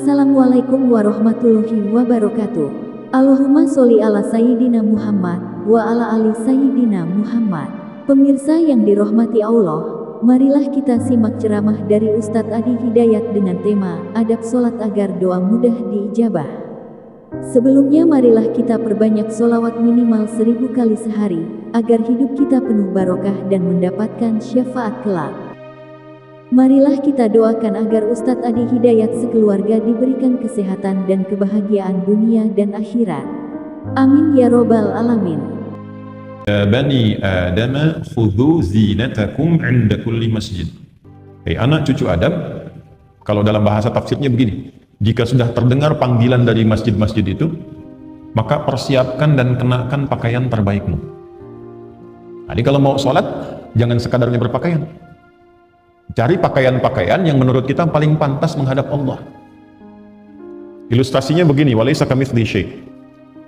Assalamualaikum warahmatullahi wabarakatuh. Allahumma sholli ala Sayyidina Muhammad wa ala ali Sayyidina Muhammad. Pemirsa yang dirahmati Allah, marilah kita simak ceramah dari Ustadz Adi Hidayat dengan tema Adab Sholat agar doa mudah diijabah. Sebelumnya marilah kita perbanyak sholawat minimal 1000 kali sehari, agar hidup kita penuh barokah dan mendapatkan syafaat kelak. Marilah kita doakan agar Ustadz Adi Hidayat sekeluarga diberikan kesehatan dan kebahagiaan dunia dan akhirat. Amin ya robbal alamin. Ya bani Adam khudhu zinatakum 'inda kulli masjid. Hei anak cucu Adam, kalau dalam bahasa tafsirnya begini, jika sudah terdengar panggilan dari masjid-masjid itu, maka persiapkan dan kenakan pakaian terbaikmu. Jadi kalau mau sholat, jangan sekadarnya berpakaian. Cari pakaian-pakaian yang menurut kita paling pantas menghadap Allah. Ilustrasinya begini, walaysa kamitslihi syai'.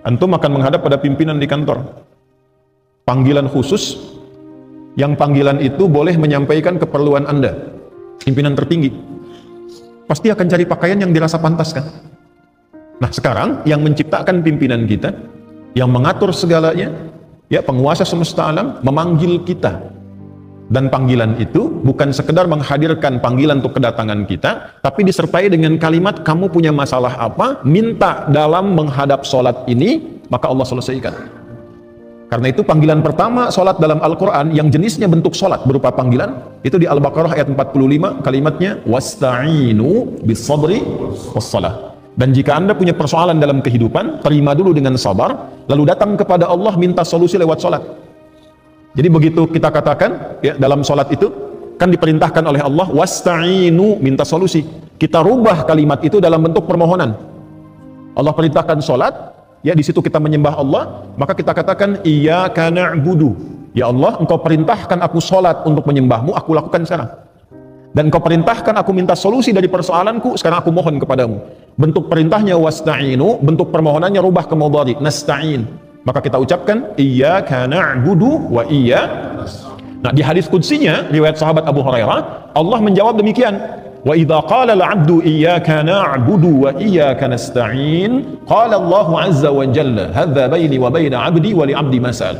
Antum akan menghadap pada pimpinan di kantor. Panggilan khusus, yang panggilan itu boleh menyampaikan keperluan Anda. Pimpinan tertinggi. Pasti akan cari pakaian yang dirasa pantas kan? Nah sekarang, yang menciptakan pimpinan kita, yang mengatur segalanya, ya penguasa semesta alam, memanggil kita. Dan panggilan itu bukan sekedar menghadirkan panggilan untuk kedatangan kita, tapi disertai dengan kalimat, kamu punya masalah apa, minta dalam menghadap sholat ini, maka Allah selesaikan. Karena itu panggilan pertama sholat dalam Al-Quran yang jenisnya bentuk sholat berupa panggilan, itu di Al-Baqarah ayat 45, kalimatnya wasta'inu bis-sabri was-salah. Dan jika Anda punya persoalan dalam kehidupan, terima dulu dengan sabar, lalu datang kepada Allah minta solusi lewat sholat. Jadi begitu kita katakan ya, dalam sholat itu kan diperintahkan oleh Allah wasta'inu, minta solusi. Kita rubah kalimat itu dalam bentuk permohonan. Allah perintahkan sholat, ya di situ kita menyembah Allah, maka kita katakan iyyaka na'budu. Ya Allah, engkau perintahkan aku sholat untuk menyembahmu, aku lakukan sekarang. Dan engkau perintahkan aku minta solusi dari persoalanku, sekarang aku mohon kepadamu. Bentuk perintahnya wasta'inu, bentuk permohonannya rubah ke mudhari, nasta'in. Maka kita ucapkan iyyaka na'budu wa iyyaka. Nah, di hadis qudsinya riwayat sahabat Abu Hurairah, Allah menjawab demikian. Wa idza qala al-'abdu iyyaka na'budu wa iyyaka nasta'in, qala Allah 'azza wa jalla, hadza baini wa baina 'abdi wa li 'abdi masal.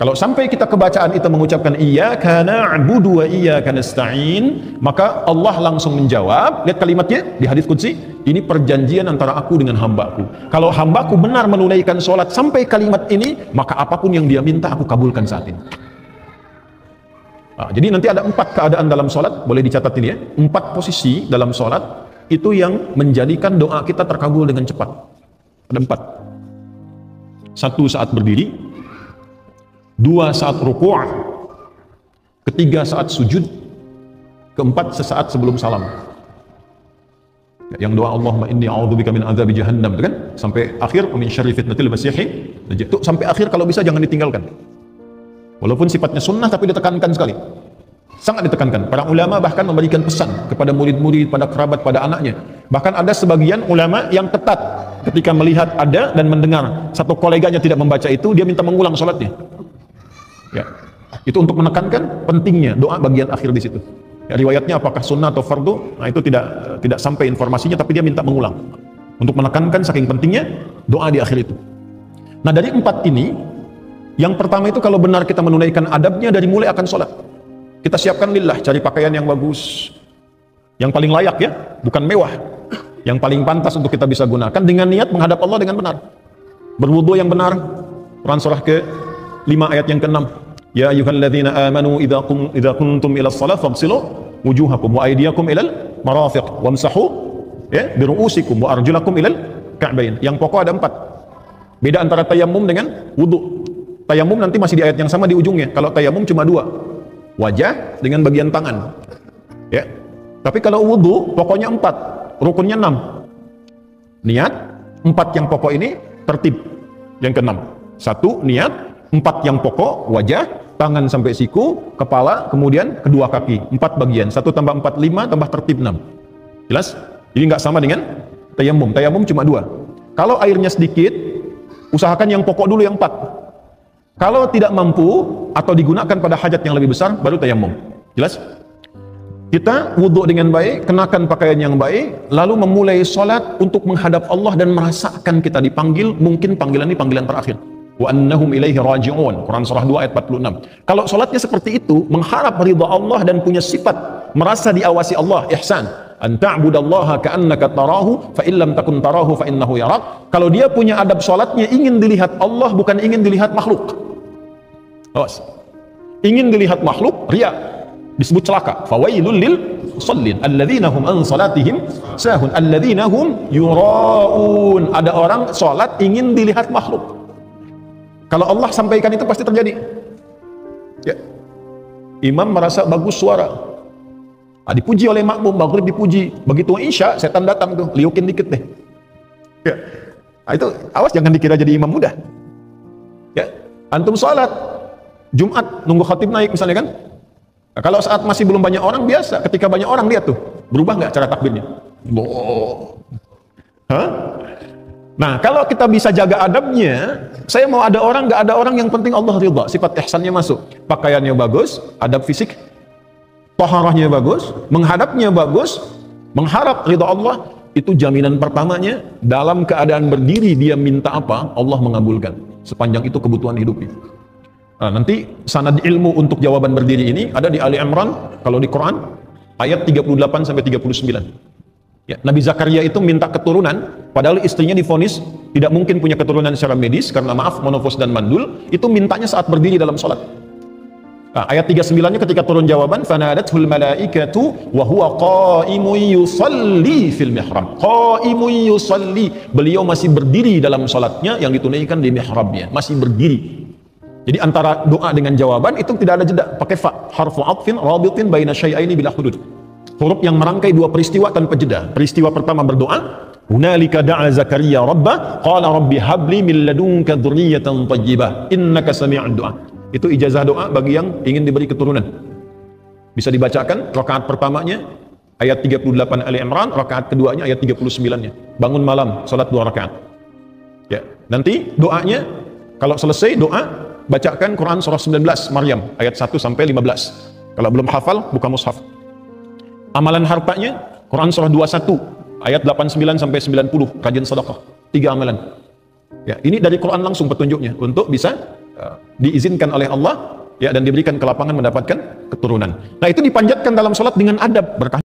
Kalau sampai kita kebacaan itu mengucapkan iyyaka na'budu wa iyyaka nasta'in, maka Allah langsung menjawab, lihat kalimatnya di hadis qudsi, ini perjanjian antara aku dengan hambaku. Kalau hambaku benar menunaikan sholat sampai kalimat ini, maka apapun yang dia minta aku kabulkan saat ini. Nah, jadi nanti ada 4 keadaan dalam sholat, boleh dicatat ini ya, 4 posisi dalam sholat itu yang menjadikan doa kita terkabul dengan cepat. Ada 4. 1 saat berdiri, 2 saat ruku', 3 saat sujud, 4 sesaat sebelum salam. Yang doa Allahumma inni a'udzubika min adzabi jahannam, itu kan sampai akhir, min syarri fitnatil masiihid dajjal. Itu sampai akhir kalau bisa jangan ditinggalkan. Walaupun sifatnya sunnah tapi ditekankan sekali. Sangat ditekankan. Para ulama bahkan memberikan pesan kepada murid-murid, pada kerabat, pada anaknya. Bahkan ada sebagian ulama yang ketat ketika melihat ada dan mendengar satu koleganya tidak membaca itu, dia minta mengulang sholatnya. Ya. Itu untuk menekankan pentingnya doa bagian akhir di situ. Ya, riwayatnya apakah sunnah atau fardu, nah itu tidak sampai informasinya, tapi dia minta mengulang untuk menekankan saking pentingnya doa di akhir itu. Nah dari 4 ini, yang pertama itu kalau benar kita menunaikan adabnya dari mulai akan sholat, kita siapkan lillah, cari pakaian yang bagus, yang paling layak ya, bukan mewah, yang paling pantas untuk kita bisa gunakan dengan niat menghadap Allah dengan benar, berwudu yang benar. Quran surah ke-5 ayat yang ke-6. Ya ayyuhalladzina amanu idza kuntum ila shalah fagsilu wujuhakum wa aydiyakum ilal marafiq wamsahu ya bi ru'usikum wa arjulakum ilal ka'bayn. Yang pokok ada 4. Beda antara tayammum dengan wudu. Tayammum nanti masih di ayat yang sama di ujungnya. Kalau tayammum cuma 2. Wajah dengan bagian tangan. Ya. Tapi kalau wudu pokoknya 4, rukunnya 6. Niat, 4 yang pokok ini tertib. Yang ke-6. 1 niat, 4 yang pokok, wajah, tangan sampai siku, kepala, kemudian kedua kaki, 4 bagian. 1 tambah 4, 5, tambah tertib 6. Jelas? Jadi nggak sama dengan tayammum. Tayammum cuma 2. Kalau airnya sedikit, usahakan yang pokok dulu yang 4. Kalau tidak mampu atau digunakan pada hajat yang lebih besar, baru tayammum. Jelas? Kita wudhu dengan baik, kenakan pakaian yang baik, lalu memulai sholat untuk menghadap Allah dan merasakan kita dipanggil, mungkin panggilan ini panggilan terakhir. Wa annahum ilaihi raji'un. Quran surah 2 ayat 46. Kalau sholatnya seperti itu, mengharap ridha Allah dan punya sifat merasa diawasi Allah, ihsan. An ta'budallaha ka'annaka tarahu fa illam takun tarahu fa innahu yarak. Kalau dia punya adab sholatnya ingin dilihat Allah, bukan ingin dilihat makhluk. Awas. Ingin dilihat makhluk, riya, disebut celaka. Fawailul lil musallin alladzina hum an salatihim sahun alladzina hum yuraun. Ada orang salat ingin dilihat makhluk. Kalau Allah sampaikan itu pasti terjadi. Ya. Imam merasa bagus suara. Dipuji oleh makmum, maghrib dipuji. Begitu isya, setan datang tuh, liukin dikit deh. Ya. Itu awas jangan dikira jadi imam mudah. Ya. Antum salat Jumat nunggu khatib naik misalnya kan. Nah, kalau saat masih belum banyak orang biasa, ketika banyak orang lihat tuh, berubah nggak cara takbirnya? Hah? Nah, kalau kita bisa jaga adabnya, saya mau ada orang nggak ada orang, yang penting Allah ridha, sifat ihsannya masuk, pakaiannya bagus, adab fisik, taharahnya bagus, menghadapnya bagus, mengharap ridha Allah, itu jaminan pertamanya. Dalam keadaan berdiri dia minta apa, Allah mengabulkan. Sepanjang itu kebutuhan hidupnya. Nah, nanti sanad ilmu untuk jawaban berdiri ini ada di Ali Imran, kalau di Quran ayat 38 sampai 39. Ya, Nabi Zakaria itu minta keturunan, padahal istrinya divonis tidak mungkin punya keturunan secara medis karena maaf monofos dan mandul, itu mintanya saat berdiri dalam sholat. Nah, ayat 39-nya ketika turun jawaban, fanadathul malaikatu wa huwa qaimun yusalli fil mihrab. Qaimun yusalli, beliau masih berdiri dalam sholatnya yang ditunaikan di mihrabnya, masih berdiri. Jadi antara doa dengan jawaban itu tidak ada jeda, pakai fa, harfu atfin rabitin baina syai'aini bila hudud. Huruf yang merangkai dua peristiwa tanpa jeda. Peristiwa pertama berdoa, hunalika da'a Zakaria rabbah qala rabbi habli min ladunka dzurriyyatan thayyibah innaka sami'ud du'a. Itu ijazah doa bagi yang ingin diberi keturunan. Bisa dibacakan rakaat pertamanya ayat 38 Ali Imran, rakaat keduanya ayat 39-nya. Bangun malam salat 2 rakaat. Ya, nanti doanya kalau selesai doa bacakan Quran surah 19 Maryam ayat 1 sampai 15. Kalau belum hafal buka mushaf. Amalan hartanya Quran surah 21 ayat 89 sampai 90, rajin sedekah. 3 amalan. Ya, ini dari Quran langsung petunjuknya untuk bisa diizinkan oleh Allah ya dan diberikan kelapangan mendapatkan keturunan. Nah, itu dipanjatkan dalam salat dengan adab berkah